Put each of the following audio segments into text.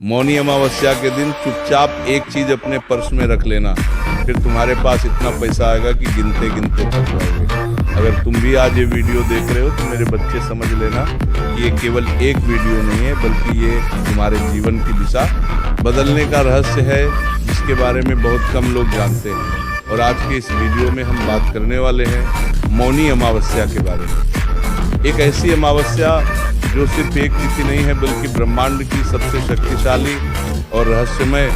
मौनी अमावस्या के दिन चुपचाप एक चीज अपने पर्स में रख लेना, फिर तुम्हारे पास इतना पैसा आएगा कि गिनते गिनते थक जाओगे। अगर तुम भी आज ये वीडियो देख रहे हो तो मेरे बच्चे समझ लेना कि ये केवल एक वीडियो नहीं है, बल्कि ये तुम्हारे जीवन की दिशा बदलने का रहस्य है जिसके बारे में बहुत कम लोग जानते हैं। और आज के इस वीडियो में हम बात करने वाले हैं मौनी अमावस्या के बारे में। एक ऐसी अमावस्या जो सिर्फ एक तिथि नहीं है, बल्कि ब्रह्मांड की सबसे शक्तिशाली और रहस्यमय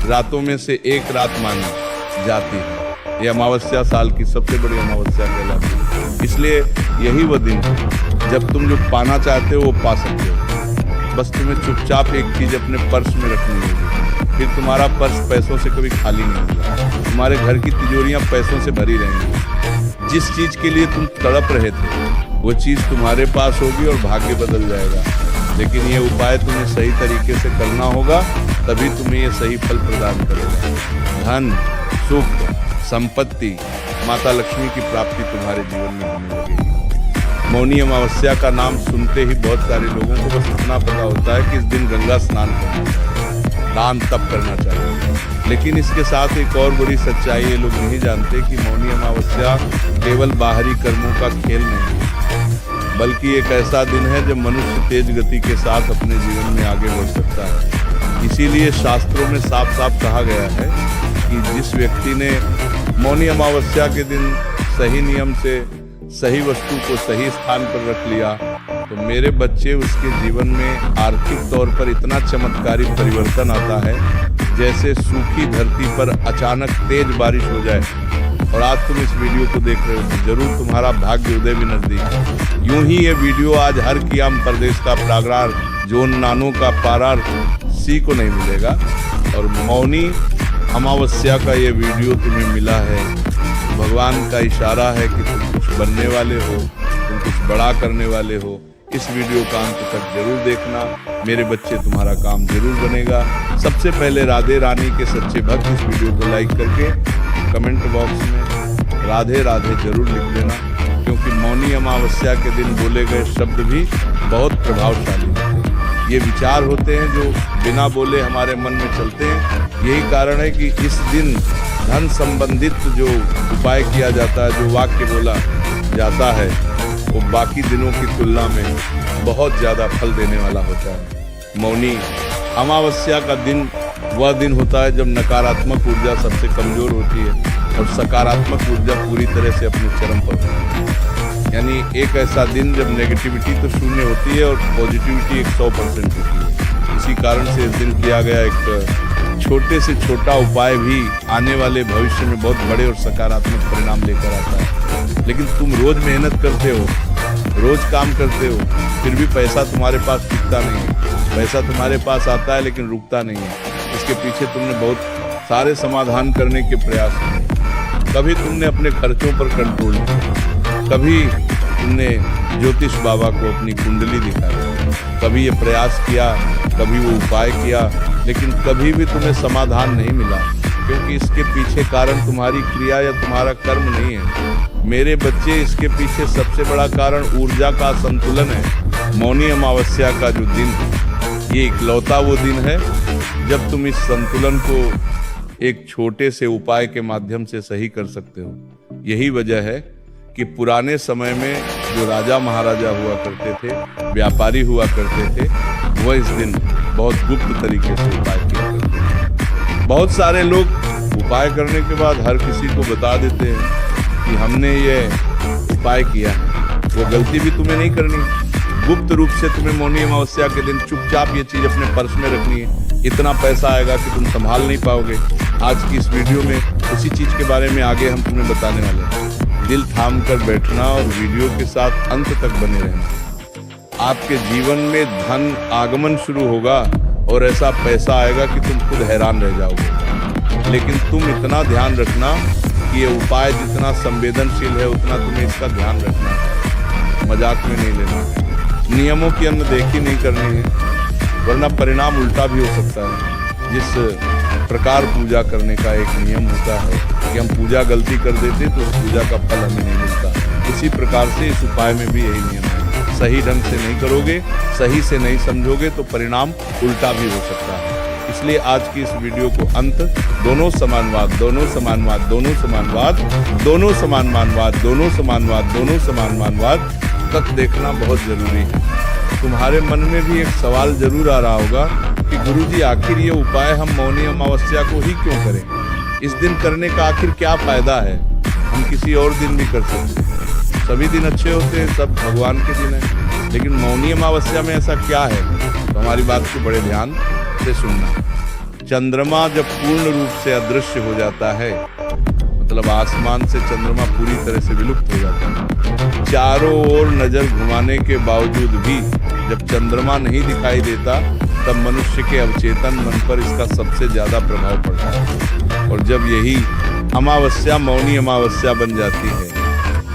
रातों में से एक रात मानी जाती है। ये अमावस्या साल की सबसे बड़ी अमावस्या कहलाती है। इसलिए यही वह दिन जब तुम जो पाना चाहते हो वो पा सकते हो। बस तुम्हें चुपचाप एक चीज अपने पर्स में रखनी होगी, फिर तुम्हारा पर्स पैसों से कभी खाली नहीं होगा। तुम्हारे घर की तिजोरियां पैसों से भरी रहेंगी। जिस चीज के लिए तुम तड़प रहे थे वो चीज तुम्हारे पास होगी और भाग्य बदल जाएगा। लेकिन ये उपाय तुम्हें सही तरीके से करना होगा, तभी तुम्हें ये सही फल प्रदान करेगा। धन, सुख, संपत्ति, माता लक्ष्मी की प्राप्ति तुम्हारे जीवन में होने लगेगी। मौनी अमावस्या का नाम सुनते ही बहुत सारे लोगों को बस इतना पता होता है कि इस दिन गंगा स्नान करना चाहिए, दान तप करना चाहिए। लेकिन इसके साथ एक और बड़ी सच्चाई ये लोग नहीं जानते कि मौनी अमावस्या केवल बाहरी कर्मों का खेल नहीं है, बल्कि एक ऐसा दिन है जब मनुष्य तेज गति के साथ अपने जीवन में आगे बढ़ सकता है। इसीलिए शास्त्रों में साफ साफ कहा गया है कि जिस व्यक्ति ने मौनी अमावस्या के दिन सही नियम से सही वस्तु को सही स्थान पर रख लिया तो मेरे बच्चे उसके जीवन में आर्थिक तौर पर इतना चमत्कारी परिवर्तन आता है जैसे सूखी धरती पर अचानक तेज बारिश हो जाए। और आज तुम इस वीडियो को देख रहे हो तो जरूर तुम्हारा भाग्य उदय भी नजदीक है। यूं ही ये वीडियो आज हर कियाम प्रदेश का प्रागरार जोन नानों का पारार सी को नहीं मिलेगा। और मौनी अमावस्या का ये वीडियो तुम्हें मिला है, भगवान का इशारा है कि तुम कुछ बनने वाले हो, तुम कुछ बड़ा करने वाले हो। इस वीडियो का अंत तक जरूर देखना, मेरे बच्चे तुम्हारा काम जरूर बनेगा। सबसे पहले राधे रानी के सच्चे भक्त इस वीडियो को लाइक करके कमेंट बॉक्स में राधे राधे जरूर लिख देना, क्योंकि मौनी अमावस्या के दिन बोले गए शब्द भी बहुत प्रभावशाली होते हैं। ये विचार होते हैं जो बिना बोले हमारे मन में चलते हैं। यही कारण है कि इस दिन धन संबंधित जो उपाय किया जाता है, जो वाक्य बोला जाता है, वो बाकी दिनों की तुलना में बहुत ज़्यादा फल देने वाला होता है। मौनी अमावस्या का दिन वह दिन होता है जब नकारात्मक ऊर्जा सबसे कमजोर होती है और सकारात्मक ऊर्जा पूरी तरह से अपने चरम पर होती है। यानी एक ऐसा दिन जब नेगेटिविटी तो शून्य होती है और पॉजिटिविटी 100% होती है। इसी कारण से इस दिन किया गया एक छोटे से छोटा उपाय भी आने वाले भविष्य में बहुत बड़े और सकारात्मक परिणाम लेकर आता है। लेकिन तुम रोज मेहनत करते हो, रोज काम करते हो, फिर भी पैसा तुम्हारे पास टिकता नहीं है। पैसा तुम्हारे पास आता है लेकिन रुकता नहीं है। इसके पीछे तुमने बहुत सारे समाधान करने के प्रयास किए। कभी तुमने अपने खर्चों पर कंट्रोल किया, कभी तुमने ज्योतिष बाबा को अपनी कुंडली दिखाई, कभी ये प्रयास किया, कभी वो उपाय किया, लेकिन कभी भी तुम्हें समाधान नहीं मिला, क्योंकि इसके पीछे कारण तुम्हारी क्रिया या तुम्हारा कर्म नहीं है। मेरे बच्चे, इसके पीछे सबसे बड़ा कारण ऊर्जा का संतुलन है। मौनी अमावस्या का जो दिन है, ये इकलौता वो दिन है जब तुम इस संतुलन को एक छोटे से उपाय के माध्यम से सही कर सकते हो। यही वजह है कि पुराने समय में जो राजा महाराजा हुआ करते थे, व्यापारी हुआ करते थे, वह इस दिन बहुत गुप्त तरीके से उपाय किया करते थे। बहुत सारे लोग उपाय करने के बाद हर किसी को बता देते हैं कि हमने ये उपाय किया। वो गलती भी तुम्हें नहीं करनी। गुप्त रूप से तुम्हें मौनी अमावस्या के दिन चुपचाप ये चीज अपने पर्स में रखनी है। इतना पैसा आएगा कि तुम संभाल नहीं पाओगे। आज की इस वीडियो में उसी चीज के बारे में आगे हम तुम्हें बताने वाले हैं। दिल थाम कर बैठना और वीडियो के साथ अंत तक बने रहना। आपके जीवन में धन आगमन शुरू होगा और ऐसा पैसा आएगा कि तुम खुद हैरान रह जाओगे। लेकिन तुम इतना ध्यान रखना कि ये उपाय जितना संवेदनशील है उतना तुम्हें इसका ध्यान रखना है, मजाक में नहीं लेना है। नियमों की अनदेखी नहीं करनी है, वरना परिणाम उल्टा भी हो सकता है। जिस प्रकार पूजा करने का एक नियम होता है कि हम पूजा गलती कर देते तो उस पूजा का फल हमें नहीं मिलता, इसी प्रकार से इस उपाय में भी यही नियम है। सही ढंग से नहीं करोगे, सही से नहीं समझोगे तो परिणाम उल्टा भी हो सकता है। इसलिए आज की इस वीडियो को अंत दोनों समानवाद, दोनों समानवाद, दोनों समानवाद, दोनों समानवाद, दोनों समानवाद, दोनों समानवाद तक देखना बहुत जरूरी है। तुम्हारे मन में भी एक सवाल जरूर आ रहा होगा कि गुरुजी आखिर ये उपाय हम मौनी अमावस्या को ही क्यों करें? इस दिन करने का आखिर क्या फायदा है? हम किसी और दिन भी कर सकते हैं। सभी दिन अच्छे होते हैं, सब भगवान के दिन है, लेकिन मौनी अमावस्या में ऐसा क्या है? तो हमारी बात को बड़े ध्यान से सुनना। चंद्रमा जब पूर्ण रूप से अदृश्य हो जाता है, मतलब आसमान से चंद्रमा पूरी तरह से विलुप्त हो जाता है, चारों ओर नजर घुमाने के बावजूद भी जब चंद्रमा नहीं दिखाई देता, तब मनुष्य के अवचेतन मन पर इसका सबसे ज्यादा प्रभाव पड़ता है। और जब यही अमावस्या मौनी अमावस्या बन जाती है,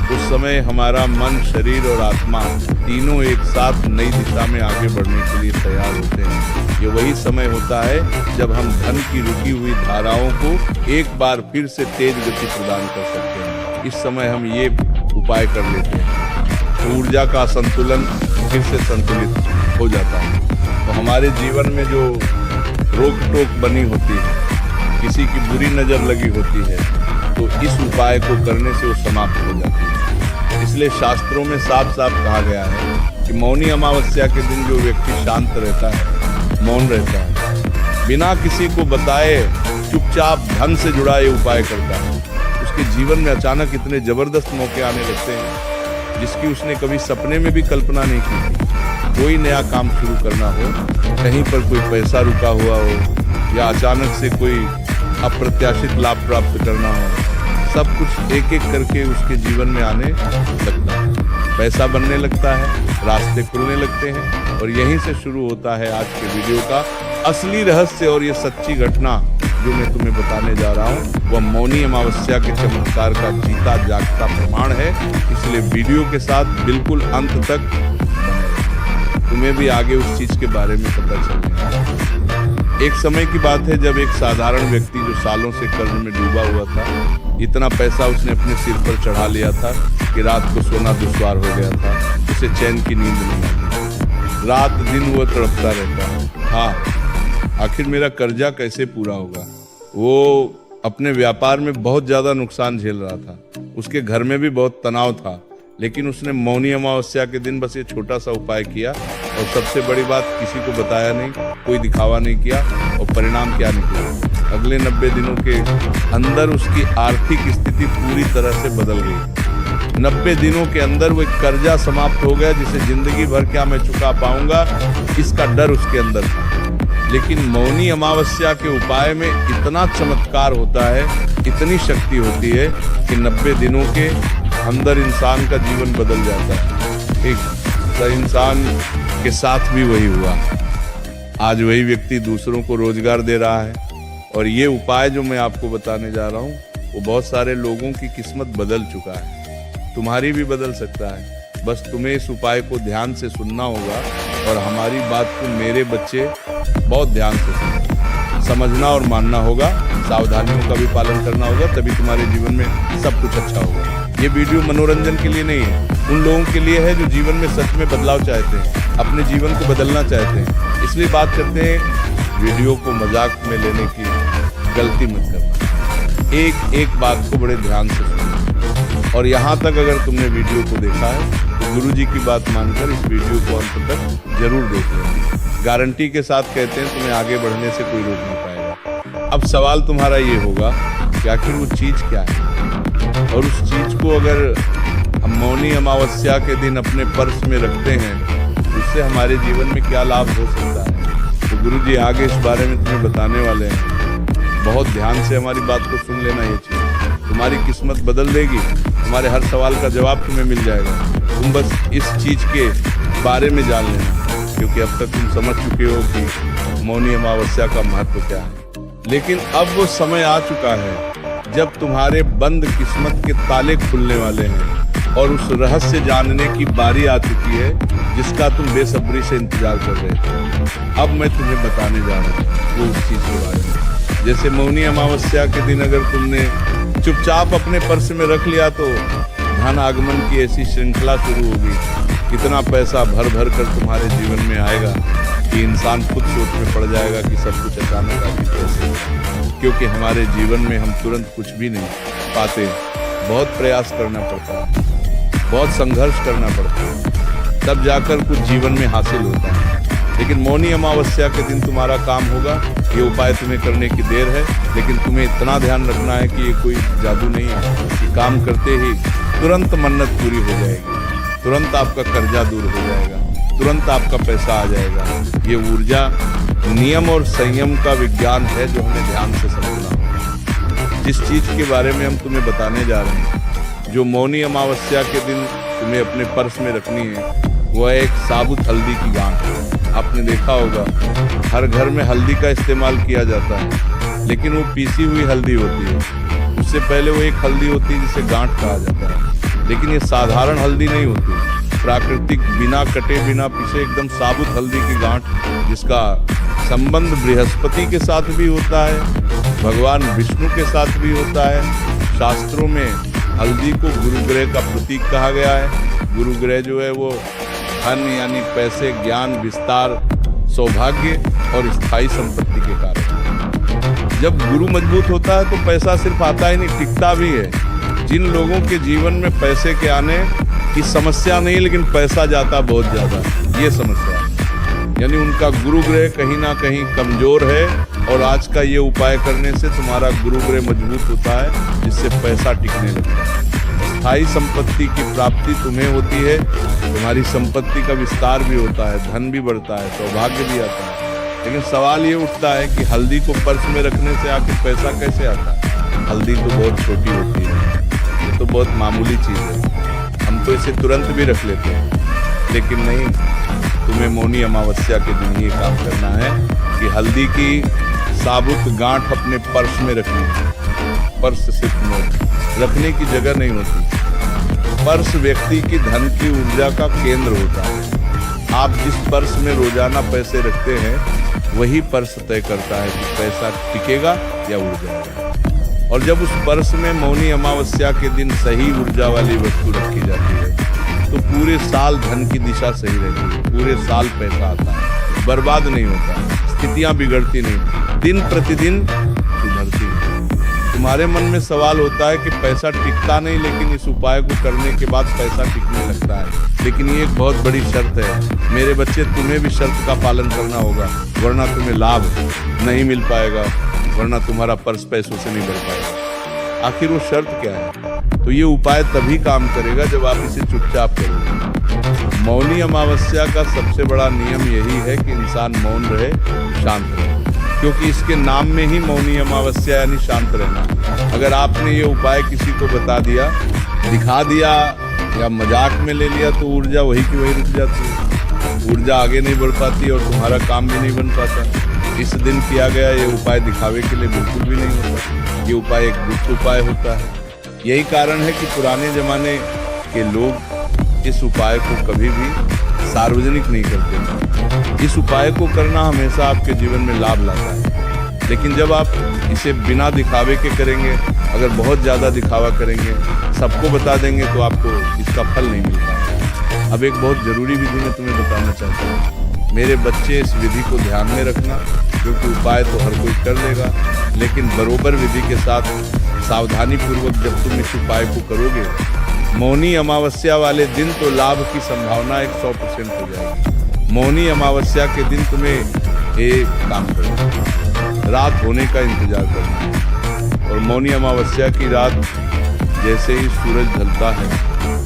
उस समय हमारा मन, शरीर और आत्मा तीनों एक साथ नई दिशा में आगे बढ़ने के लिए तैयार होते हैं। ये वही समय होता है जब हम धन की रुकी हुई धाराओं को एक बार फिर से तेज गति प्रदान कर सकते हैं। इस समय हम ये उपाय कर लेते हैं, ऊर्जा का संतुलन फिर से संतुलित हो जाता है। तो हमारे जीवन में जो रोक टोक बनी होती है, किसी की बुरी नजर लगी होती है, तो इस उपाय को करने से वो समाप्त हो जाती है। इसलिए शास्त्रों में साफ साफ कहा गया है कि मौनी अमावस्या के दिन जो व्यक्ति शांत रहता है, मौन रहता है, बिना किसी को बताए चुपचाप धन से जुड़ा ये उपाय करता है, उसके जीवन में अचानक इतने जबरदस्त मौके आने लगते हैं जिसकी उसने कभी सपने में भी कल्पना नहीं की थी। कोई नया काम शुरू करना हो, कहीं पर कोई पैसा रुका हुआ हो, या अचानक से कोई अप्रत्याशित लाभ प्राप्त करना हो, सब कुछ एक एक करके उसके जीवन में आने लगता है। पैसा बनने लगता है, रास्ते खुलने लगते हैं। और यहीं से शुरू होता है आज के वीडियो का असली रहस्य और ये सच्ची घटना जो मैं तुम्हें बताने जा रहा हूँ, वह मौनी अमावस्या के चमत्कार का जीता जागता प्रमाण है। इसलिए वीडियो के साथ बिल्कुल अंत तक बने, तुम्हें भी आगे उस चीज के बारे में पता चलेगा। एक समय की बात है जब एक साधारण व्यक्ति जो सालों से कर्ज में डूबा हुआ था, इतना पैसा उसने अपने सिर पर चढ़ा लिया था कि रात को सोना दुश्वार हो गया था, उसे चैन की नींद नहीं आती, रात दिन वो तड़पता रहता। हाँ, आखिर मेरा कर्जा कैसे पूरा होगा? वो अपने व्यापार में बहुत ज्यादा नुकसान झेल रहा था, उसके घर में भी बहुत तनाव था, लेकिन उसने मौनी अमावस्या के दिन बस ये छोटा सा उपाय किया और सबसे बड़ी बात, किसी को बताया नहीं, कोई दिखावा नहीं किया। और परिणाम क्या निकला? अगले 90 दिनों के अंदर उसकी आर्थिक स्थिति पूरी तरह से बदल गई। 90 दिनों के अंदर वो कर्जा समाप्त हो गया जिसे जिंदगी भर क्या मैं चुका पाऊंगा, इसका डर उसके अंदर था। लेकिन मौनी अमावस्या के उपाय में इतना चमत्कार होता है, इतनी शक्ति होती है कि 90 दिनों के अंदर इंसान का जीवन बदल जाता है। एक इंसान के साथ भी वही हुआ। आज वही व्यक्ति दूसरों को रोजगार दे रहा है। और ये उपाय जो मैं आपको बताने जा रहा हूँ, वो बहुत सारे लोगों की किस्मत बदल चुका है, तुम्हारी भी बदल सकता है। बस तुम्हें इस उपाय को ध्यान से सुनना होगा और हमारी बात को मेरे बच्चे बहुत ध्यान से समझना और मानना होगा। सावधानियों का भी पालन करना होगा, तभी तुम्हारे जीवन में सब कुछ अच्छा होगा। ये वीडियो मनोरंजन के लिए नहीं है, उन लोगों के लिए है जो जीवन में सच में बदलाव चाहते हैं, अपने जीवन को बदलना चाहते हैं। इसलिए बात करते हैं, वीडियो को मजाक में लेने की गलती मत करना। एक एक बात को बड़े ध्यान से सुनो। और यहाँ तक अगर तुमने वीडियो को देखा है तो गुरुजी की बात मानकर इस वीडियो को अंत तक जरूर देख लेना। गारंटी के साथ कहते हैं, तुम्हें आगे बढ़ने से कोई रोक नहीं पाएगा। अब सवाल तुम्हारा ये होगा कि आखिर वो चीज क्या है, और उस चीज को अगर हम मौनी अमावस्या के दिन अपने पर्स में रखते हैं, उससे हमारे जीवन में क्या लाभ हो सकता है। तो गुरुजी आगे इस बारे में तुम्हें बताने वाले हैं। बहुत ध्यान से हमारी बात को सुन लेना। ये चीज तुम्हारी किस्मत बदल देगी, तुम्हारे हर सवाल का जवाब तुम्हें मिल जाएगा। तुम बस इस चीज के बारे में जान लेना, क्योंकि अब तक तुम समझ चुके हो कि मौनी अमावस्या का महत्व क्या है। लेकिन अब वो समय आ चुका है जब तुम्हारे बंद किस्मत के ताले खुलने वाले हैं और उस रहस्य जानने की बारी आ चुकी है जिसका तुम बेसब्री से इंतजार कर रहे थे। अब मैं तुम्हें बताने जा रहा हूँ वो उस चीज के बारे में। जैसे मौनी अमावस्या के दिन अगर तुमने चुपचाप अपने पर्स में रख लिया तो धन आगमन की ऐसी श्रृंखला शुरू होगी, इतना पैसा भर भर कर तुम्हारे जीवन में आएगा कि इंसान खुद सोच में पड़ जाएगा कि सब कुछ अचानक आगे कैसे। क्योंकि हमारे जीवन में हम तुरंत कुछ भी नहीं पाते, बहुत प्रयास करना पड़ता है, बहुत संघर्ष करना पड़ता है, तब जाकर कुछ जीवन में हासिल होता है। लेकिन मौनी अमावस्या के दिन तुम्हारा काम होगा। ये उपाय तुम्हें करने की देर है, लेकिन तुम्हें इतना ध्यान रखना है कि ये कोई जादू नहीं है कि काम करते ही तुरंत मन्नत पूरी हो जाएगी, तुरंत आपका कर्जा दूर हो जाएगा, तुरंत आपका पैसा आ जाएगा। ये ऊर्जा नियम और संयम का विज्ञान है जो हमें ध्यान से समझना होगा। जिस चीज़ के बारे में हम तुम्हें बताने जा रहे हैं, जो मौनी अमावस्या के दिन तुम्हें अपने पर्स में रखनी है, वह एक साबुत हल्दी की गांठ है। आपने देखा होगा हर घर में हल्दी का इस्तेमाल किया जाता है, लेकिन वो पीसी हुई हल्दी होती है। उससे पहले वो एक हल्दी होती है जिसे गांठ कहा जाता है। लेकिन ये साधारण हल्दी नहीं होती, प्राकृतिक बिना कटे बिना पीसे एकदम साबुत हल्दी की गांठ, जिसका संबंध बृहस्पति के साथ भी होता है, भगवान विष्णु के साथ भी होता है। शास्त्रों में हल्दी को गुरु ग्रह का प्रतीक कहा गया है। गुरु ग्रह जो है वो धन यानी पैसे, ज्ञान, विस्तार, सौभाग्य और स्थायी संपत्ति के कारक। जब गुरु मजबूत होता है तो पैसा सिर्फ आता ही नहीं, टिकता भी है। जिन लोगों के जीवन में पैसे के आने की समस्या नहीं, लेकिन पैसा जाता बहुत ज़्यादा, ये समस्या है। यानी उनका गुरु ग्रह कहीं ना कहीं कमज़ोर है, और आज का ये उपाय करने से तुम्हारा गुरु ग्रह मजबूत होता है, जिससे पैसा टिकने लगता है। स्थायी संपत्ति की प्राप्ति तुम्हें होती है, तुम्हारी संपत्ति का विस्तार भी होता है, धन भी बढ़ता है, सौभाग्य भी आता है। लेकिन सवाल ये उठता है कि हल्दी को पर्स में रखने से आखिर पैसा कैसे आता है? हल्दी तो बहुत छोटी होती है, ये तो बहुत मामूली चीज़ है, हम तो इसे तुरंत भी रख लेते हैं। लेकिन नहीं, तुम्हें मौनी अमावस्या के दिन ये काम करना है कि हल्दी की साबुत गांठ अपने पर्स में रखनी है। पर्स सिर्फ नोट रखने की जगह नहीं होती। पर्स व्यक्ति की धन की ऊर्जा का केंद्र होता है। आप जिस पर्स में रोजाना पैसे रखते हैं, वही पर्स तय करता है कि पैसा टिकेगा या उड़ जाएगा। और जब उस पर्स में मौनी अमावस्या के दिन सही ऊर्जा वाली वस्तु रखी जाती है, तो पूरे साल धन की दिशा सही रहती है, पूरे साल पैसा आता है, बर्बाद नहीं होता, स्थितियां बिगड़ती नहीं, दिन प्रतिदिन सुधरती है। तुम्हारे मन में सवाल होता है कि पैसा टिकता नहीं, लेकिन इस उपाय को करने के बाद पैसा टिकने लगता है। लेकिन ये एक बहुत बड़ी शर्त है मेरे बच्चे, तुम्हें भी शर्त का पालन करना होगा, वरना तुम्हें लाभ नहीं मिल पाएगा, वरना तुम्हारा पर्स पैसों से नहीं भर पाएगा। आखिर वो शर्त क्या है? तो ये उपाय तभी काम करेगा जब आप इसे चुपचाप करोगे। मौनी अमावस्या का सबसे बड़ा नियम यही है कि इंसान मौन रहे, शांत रहे, क्योंकि इसके नाम में ही मौनी अमावस्या यानी शांत रहना। अगर आपने ये उपाय किसी को बता दिया, दिखा दिया या मजाक में ले लिया, तो ऊर्जा वही की वही रुक जाती है, ऊर्जा आगे नहीं बढ़ पाती और तुम्हारा काम भी नहीं बन पाता। इस दिन किया गया ये उपाय दिखावे के लिए बिल्कुल भी नहीं होता, ये उपाय एक गुप्त उपाय होता है। यही कारण है कि पुराने जमाने के लोग इस उपाय को कभी भी सार्वजनिक नहीं करते। इस उपाय को करना हमेशा आपके जीवन में लाभ लाता है, लेकिन जब आप इसे बिना दिखावे के करेंगे, अगर बहुत ज़्यादा दिखावा करेंगे, सबको बता देंगे, तो आपको इसका फल नहीं मिल पाएगा। अब एक बहुत ज़रूरी विधि मैं तुम्हें बताना चाहता हूँ। मेरे बच्चे, इस विधि को ध्यान में रखना, क्योंकि उपाय तो हर कोई कर लेगा, लेकिन बरोबर विधि के साथ सावधानी पूर्वक जब तुम इस उपाय को करोगे, मौनी अमावस्या वाले दिन तो लाभ की संभावना 100% हो जाएगी। मौनी अमावस्या के दिन तुम्हें एक काम करना, रात होने का इंतजार करना है, और मौनी अमावस्या की रात जैसे ही सूरज ढलता है,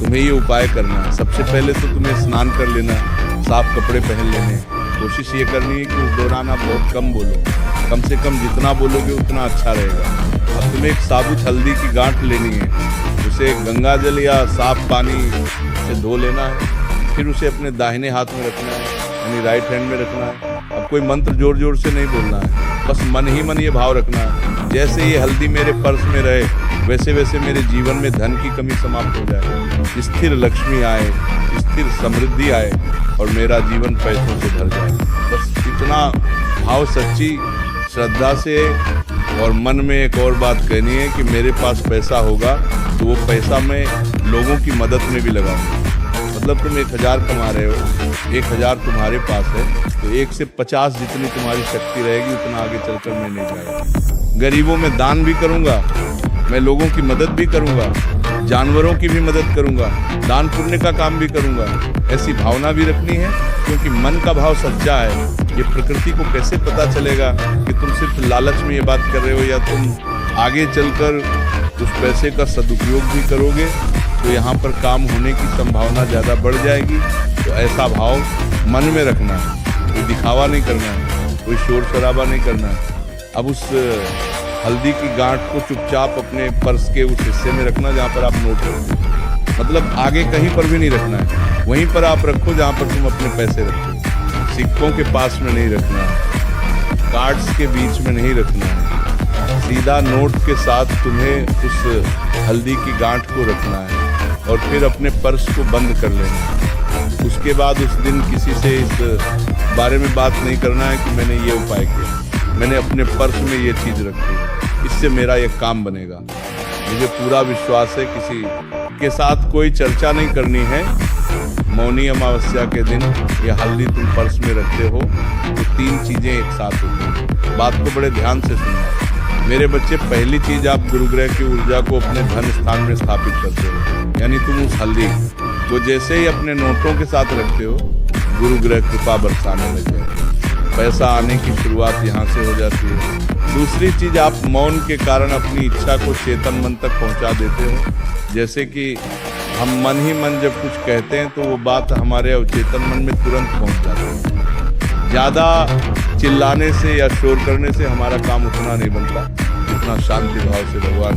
तुम्हें ये उपाय करना है। सबसे पहले तो तुम्हें स्नान कर लेना, साफ कपड़े पहन लेने। कोशिश ये करनी है कि उस दौरान आप बहुत कम बोलो, कम से कम जितना बोलोगे उतना अच्छा रहेगा। अब तुम्हें एक साबुत हल्दी की गांठ लेनी है, उसे गंगा जल या साफ पानी से धो लेना है, फिर उसे अपने दाहिने हाथ में रखना है, यानी राइट हैंड में रखना है। अब कोई मंत्र जोर जोर से नहीं बोलना है, बस मन ही मन ये भाव रखना है, जैसे ये हल्दी मेरे पर्स में रहे, वैसे वैसे मेरे जीवन में धन की कमी समाप्त हो जाए, स्थिर लक्ष्मी आए, स्थिर समृद्धि आए, और मेरा जीवन पैसों से भर जाए। बस इतना भाव सच्ची श्रद्धा से, और मन में एक और बात कहनी है कि मेरे पास पैसा होगा तो वो पैसा मैं लोगों की मदद में भी लगाऊंगा। मतलब तुम 1000 कमा रहे हो, 1000 तुम्हारे पास है, तो 1 से 50 जितनी तुम्हारी शक्ति रहेगी उतना आगे चलकर मैं नहीं जाएगा। गरीबों में दान भी करूंगा, मैं लोगों की मदद भी करूंगा, जानवरों की भी मदद करूंगा, दान पुण्य का काम भी करूंगा। ऐसी भावना भी रखनी है, क्योंकि मन का भाव सच्चा है। ये प्रकृति को कैसे पता चलेगा कि तुम सिर्फ लालच में ये बात कर रहे हो या तुम आगे चलकर उस पैसे का सदुपयोग भी करोगे, तो यहाँ पर काम होने की संभावना ज़्यादा बढ़ जाएगी। तो ऐसा भाव मन में रखना है, कोई दिखावा नहीं करना है, कोई शोर शराबा नहीं करना है। अब उस हल्दी की गांठ को चुपचाप अपने पर्स के उस हिस्से में रखना जहाँ पर आप नोट रखते हो। मतलब आगे कहीं पर भी नहीं रखना है, वहीं पर आप रखो जहाँ पर तुम अपने पैसे रखो। सिक्कों के पास में नहीं रखना है, कार्ड्स के बीच में नहीं रखना है, सीधा नोट के साथ तुम्हें उस हल्दी की गांठ को रखना है और फिर अपने पर्स को बंद कर लेना है। उसके बाद उस दिन किसी से इस बारे में बात नहीं करना है कि मैंने ये उपाय किया, मैंने अपने पर्स में ये चीज़ रखी है, इससे मेरा ये काम बनेगा। मुझे पूरा विश्वास है। किसी के साथ कोई चर्चा नहीं करनी है। मौनी अमावस्या के दिन ये हल्दी तुम पर्स में रखते हो तो 3 चीज़ें एक साथ होती हैं। बात को बड़े ध्यान से सुनना मेरे बच्चे। पहली चीज़, आप गुरुग्रह की ऊर्जा को अपने धन स्थान में स्थापित करते हो, यानी तुम उस हल्दी को जैसे ही अपने नोटों के साथ रखते हो, गुरुग्रह कृपा बरसाने लग जाए, पैसा आने की शुरुआत यहाँ से हो जाती है। दूसरी चीज़, आप मौन के कारण अपनी इच्छा को चेतन मन तक पहुँचा देते हो। जैसे कि हम मन ही मन जब कुछ कहते हैं तो वो बात हमारे अवचेतन मन में तुरंत पहुँच जाती है। ज़्यादा चिल्लाने से या शोर करने से हमारा काम उतना नहीं बनता जितना शांति भाव से भगवान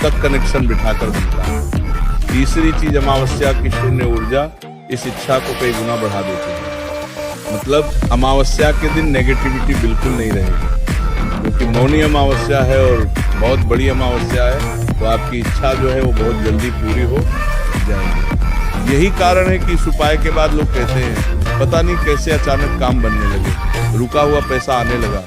तक कनेक्शन बिठाकर बनता है। तीसरी चीज़, अमावस्या की शून्य ऊर्जा इस इच्छा को कई गुना बढ़ा देती है। मतलब अमावस्या के दिन नेगेटिविटी बिल्कुल नहीं रहेगी, क्योंकि मौनी अमावस्या है और बहुत बड़ी अमावस्या है, तो आपकी इच्छा जो है वो बहुत जल्दी पूरी हो जाएगी। यही कारण है कि इस उपाय के बाद लोग कहते हैं पता नहीं कैसे अचानक काम बनने लगे, रुका हुआ पैसा आने लगा,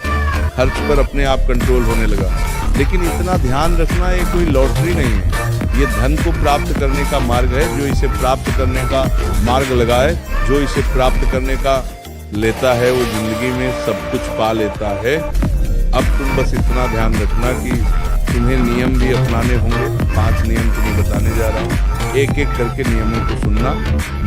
खर्च पर अपने आप कंट्रोल होने लगा। लेकिन इतना ध्यान रखना, ये कोई लॉटरी नहीं है, ये धन को प्राप्त करने का मार्ग है। जो इसे प्राप्त करने का मार्ग लगाए, जो इसे प्राप्त करने का लेता है, वो जिंदगी में सब कुछ पा लेता है। अब तुम बस इतना ध्यान रखना कि तुम्हें नियम भी अपनाने होंगे। 5 नियम तुम्हें बताने जा रहा हूँ, एक एक करके नियमों को सुनना।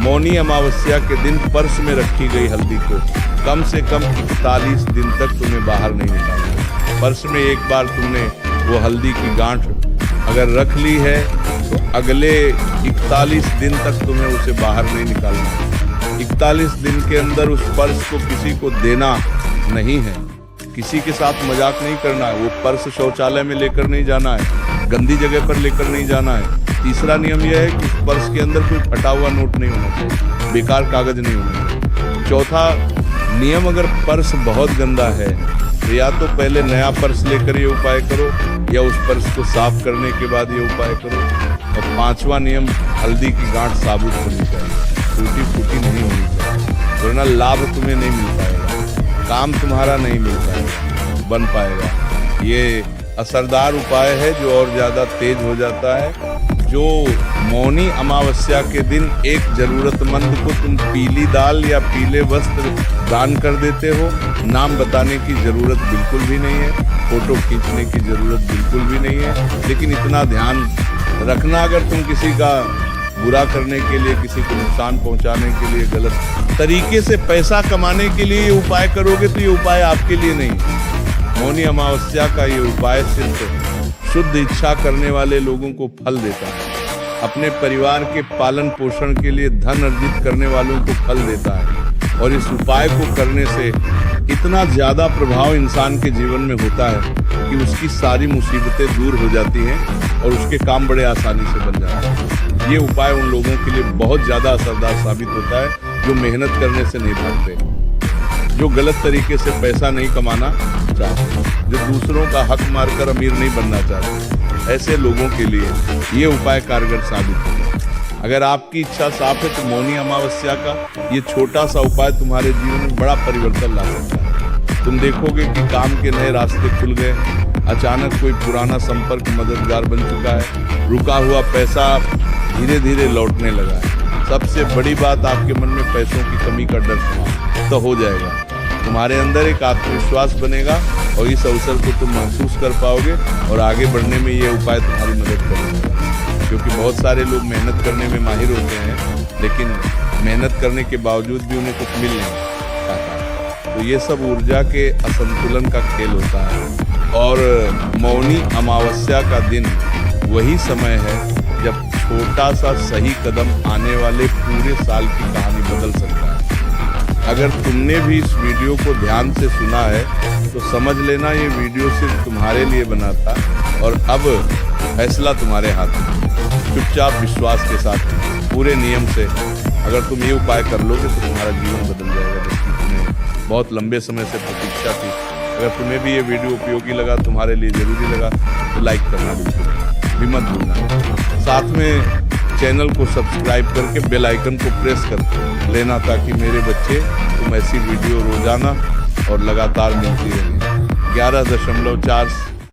मौनी अमावस्या के दिन पर्स में रखी गई हल्दी को कम से कम 41 दिन तक तुम्हें बाहर नहीं निकालना। पर्स में एक बार तुमने वो हल्दी की गांठ अगर रख ली है तो अगले 41 दिन तक तुम्हें उसे बाहर नहीं निकालना। 41 दिन के अंदर उस पर्स को किसी को देना नहीं है, किसी के साथ मजाक नहीं करना है। वो पर्स शौचालय में लेकर नहीं जाना है, गंदी जगह पर लेकर नहीं जाना है। तीसरा नियम यह है कि उस पर्स के अंदर कोई फटा हुआ नोट नहीं होना चाहिए, बेकार कागज नहीं होना चाहिए। चौथा नियम, अगर पर्स बहुत गंदा है तो या तो पहले नया पर्स लेकर ये उपाय करो या उस पर्स को साफ करने के बाद ये उपाय करो। और 5वां नियम, हल्दी की गांठ साबुत होनी चाहिए, टूटी फूटी नहीं होनी चाहिए, वरना लाभ तुम्हें नहीं मिल पाएगा, काम तुम्हारा नहीं मिल पाएगा, बन पाएगा। ये असरदार उपाय है जो और ज़्यादा तेज हो जाता है। जो मौनी अमावस्या के दिन एक जरूरतमंद को तुम पीली दाल या पीले वस्त्र दान कर देते हो, नाम बताने की ज़रूरत बिल्कुल भी नहीं है, फोटो खींचने की ज़रूरत बिल्कुल भी नहीं है। लेकिन इतना ध्यान रखना, अगर तुम किसी का बुरा करने के लिए, किसी को नुकसान पहुंचाने के लिए, गलत तरीके से पैसा कमाने के लिए ये उपाय करोगे तो ये उपाय आपके लिए नहीं। मौनी अमावस्या का ये उपाय सिर्फ शुद्ध इच्छा करने वाले लोगों को फल देता है, अपने परिवार के पालन पोषण के लिए धन अर्जित करने वालों को फल देता है। और इस उपाय को करने से इतना ज़्यादा प्रभाव इंसान के जीवन में होता है कि उसकी सारी मुसीबतें दूर हो जाती हैं और उसके काम बड़े आसानी से बन जाते हैं। ये उपाय उन लोगों के लिए बहुत ज़्यादा असरदार साबित होता है जो मेहनत करने से नहीं भागते, जो गलत तरीके से पैसा नहीं कमाना चाहते, जो दूसरों का हक मारकर अमीर नहीं बनना चाहते। ऐसे लोगों के लिए ये उपाय कारगर साबित होगा। अगर आपकी इच्छा साफ है तो मौनी अमावस्या का ये छोटा सा उपाय तुम्हारे जीवन में बड़ा परिवर्तन ला सकता है। तुम देखोगे कि काम के नए रास्ते खुल गए, अचानक कोई पुराना संपर्क मददगार बन चुका है, रुका हुआ पैसा धीरे धीरे लौटने लगा है। सबसे बड़ी बात, आपके मन में पैसों की कमी का डर तो हो जाएगा। तुम्हारे अंदर एक आत्मविश्वास बनेगा और इस अवसर को तुम महसूस कर पाओगे और आगे बढ़ने में ये उपाय तुम्हारी मदद करेंगे। क्योंकि बहुत सारे लोग मेहनत करने में माहिर होते हैं, लेकिन मेहनत करने के बावजूद भी उन्हें कुछ मिल नहीं पाता। तो ये सब ऊर्जा के असंतुलन का खेल होता है। और मौनी अमावस्या का दिन वही समय है जब छोटा सा सही कदम आने वाले पूरे साल की कहानी बदल सकता है। अगर तुमने भी इस वीडियो को ध्यान से सुना है तो समझ लेना ये वीडियो सिर्फ तुम्हारे लिए बना था और अब फैसला तुम्हारे हाथ में। चुपचाप विश्वास के साथ पूरे नियम से अगर तुम ये उपाय कर लोगे तो तुम्हारा जीवन बदल जाएगा, जिसकी तुम्हें बहुत लंबे समय से प्रतीक्षा थी। अगर तुम्हें भी ये वीडियो उपयोगी लगा, तुम्हारे लिए ज़रूरी लगा, तो लाइक करना बिल्कुल भी मत भूलना। साथ में चैनल को सब्सक्राइब करके बेल आइकन को प्रेस कर लेना, ताकि मेरे बच्चे तुम ऐसी वीडियो रोजाना और लगातार मिलती रहेंगी। 11.4